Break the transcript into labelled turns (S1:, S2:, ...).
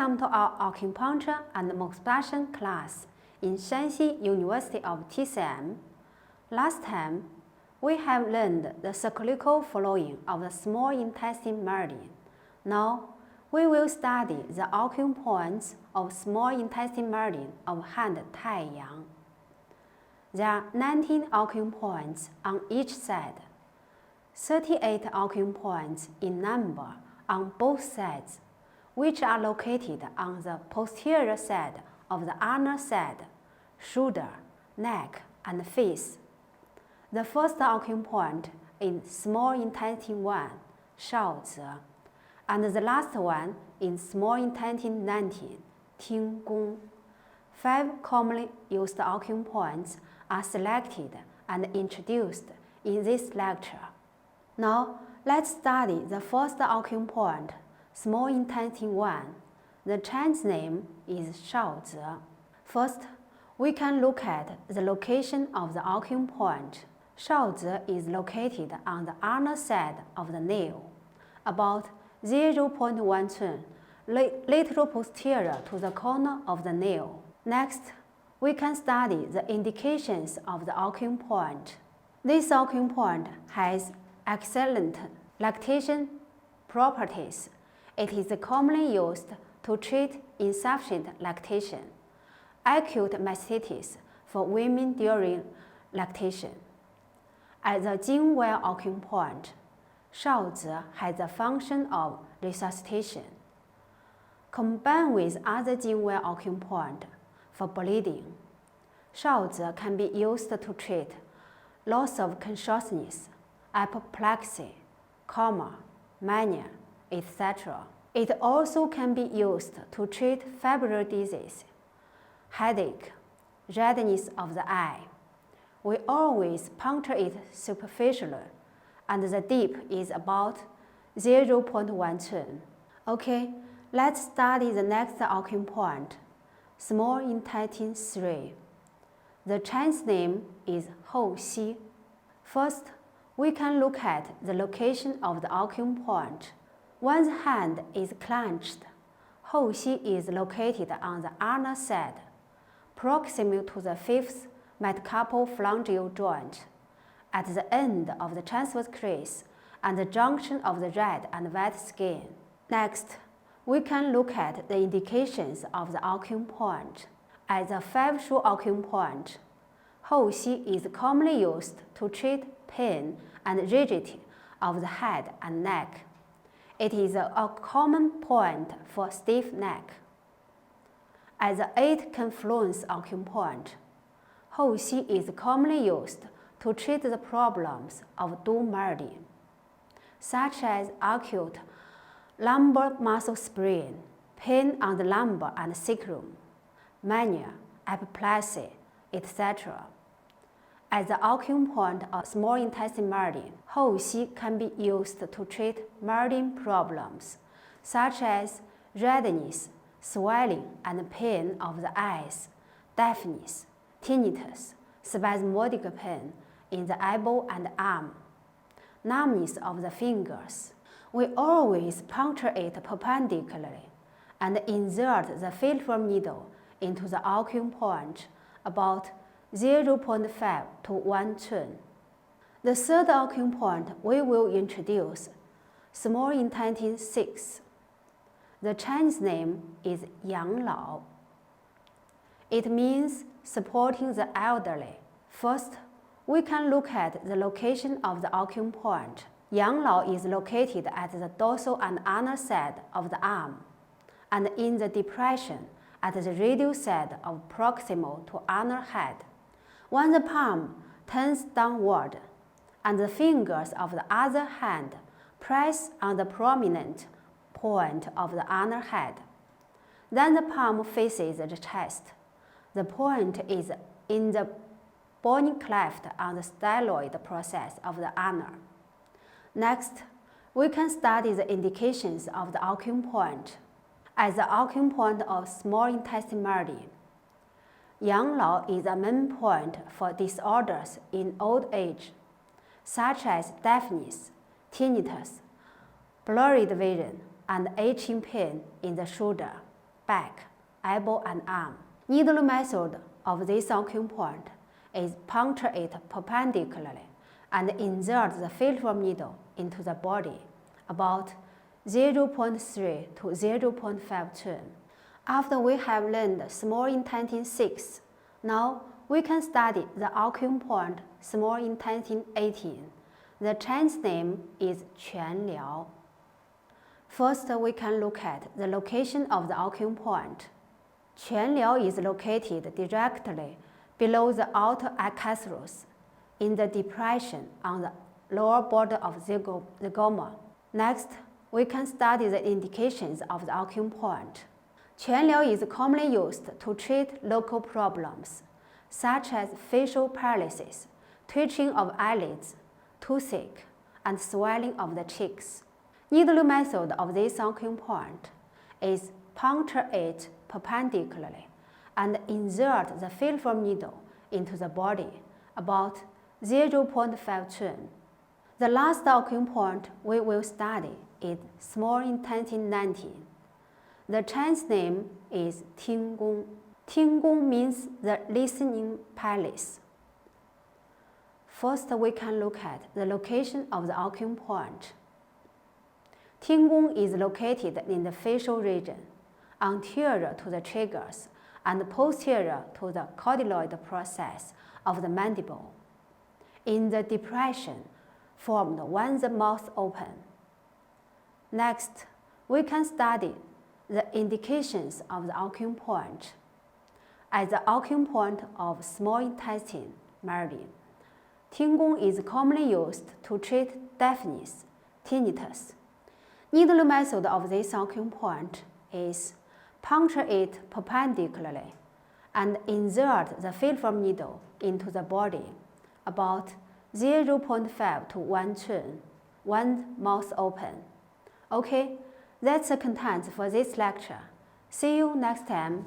S1: Welcome to our acupuncture and moxibustion class in Shanxi University of TCM. Last time, we have learned the cyclical flowing of the small intestine meridian. Now, we will study the acupoints of small intestine meridian of hand Tai Yang. There are 19 acupoints on each side, 38 acupoints in number on both sides, which are located on the posterior side of the ulnar side, shoulder, neck, and face. The first acupoint is small intestine 1, 少泽, and the last one is small intestine 19, 听宫. 5 commonly used acupoints are selected and introduced in this lecture. Now, let's study the first acupoint, small intestine 1. The Chinese name is 少泽. First, we can look at the location of the acupoint. 少泽 is located on the ulnar side of the nail, about 0.1 cun, lateral posterior to the corner of the nail. Next, we can study the indications of the acupoint. This acupoint has excellent lactation properties. It is commonly used to treat insufficient lactation, acute mastitis for women during lactation. As a Jingwell acupoint, 少泽 has the function of resuscitation. Combined with other Jingwell acupoint for bleeding, 少泽 can be used to treat loss of consciousness, apoplexy, coma, mania, etc. It also can be used to treat febrile disease, headache, redness of the eye. We always puncture it superficially, and the dip is about 0.1 cun. Okay, let's study the next acupoint, small intestine 3. The Chinese name is 后溪. First, we can look at the location of the acupoint. One's hand is clenched. 后溪 is located on the ulnar side, proximal to the 5th metacarpophalangeal joint, at the end of the transverse crease and the junction of the red and white skin. Next, we can look at the indications of the acupoint. As a 5-shoe acupoint, 后溪 is commonly used to treat pain and rigidity of the head and neck. It is a common point for stiff neck. As an 8 confluence acupoint, 后溪 is commonly used to treat the problems of dual meridian, such as acute lumbar muscle sprain, pain on the lumbar and sacrum, mania, apoplexy, etc. As the acupoint of small intestine meridian, 后溪 can be used to treat meridian problems, such as redness, swelling, and pain of the eyes, deafness, tinnitus, spasmodic pain in the elbow and arm, numbness of the fingers. We always puncture it perpendicularly and insert the filiform needle into the acupoint about 0.5 to 1 cun. The third acupoint we will introduce, small intestine 6. The Chinese name is 养老. It means supporting the elderly. First, we can look at the location of the acupoint. 养老 is located at the dorsal and ulnar side of the arm, and in the depression at the radial side of proximal to ulnar head. When the palm turns downward, and the fingers of the other hand press on the prominent point of the ulnar head, then the palm faces the chest. The point is in the bony cleft on the styloid process of the ulnar. Next, we can study the indications of the acupoint. As the acupoint of small intestine meridian, 养老 is a main point for disorders in old age, such as deafness, tinnitus, blurred vision, and aching pain in the shoulder. back, elbow, and arm. Needle method of this acupoint is puncture it perpendicularly and insert the filiform needle into the body about 0.3 to 0.5 turn. After we have learned small intestine 6, now we can study the acupoint small intestine 18. The Chinese name is Quan Liao. First, we can look at the location of the acupoint. Quan Liao is located directly below the outer acanthosis in the depression on the lower border of the zygoma. Next, we can study the indications of the acupoint. Quan Liao is commonly used to treat local problems such as facial paralysis, twitching of eyelids, toothache, and swelling of the cheeks. Needle method of this acupoint is puncture it perpendicularly and insert the filiform needle into the body about 0.5 turn. The last acupoint we will study is small intestine 19. The Chinese name is Tinggong. Tinggong means the listening palace. First, we can look at the location of the acupoint. Tinggong is located in the facial region, anterior to the triggers and posterior to the corticoid process of the mandible, in the depression formed when the mouth opens. Next, we can study the indications of the acupoint. At the acupoint of small intestine meridian, Tinggong is commonly used to treat deafness, tinnitus. Needle method of this acupoint is puncture it perpendicularly and insert the filiform needle into the body about 0.5 to 1 turn when mouth open. Okay, that's the content for this lecture. See you next time.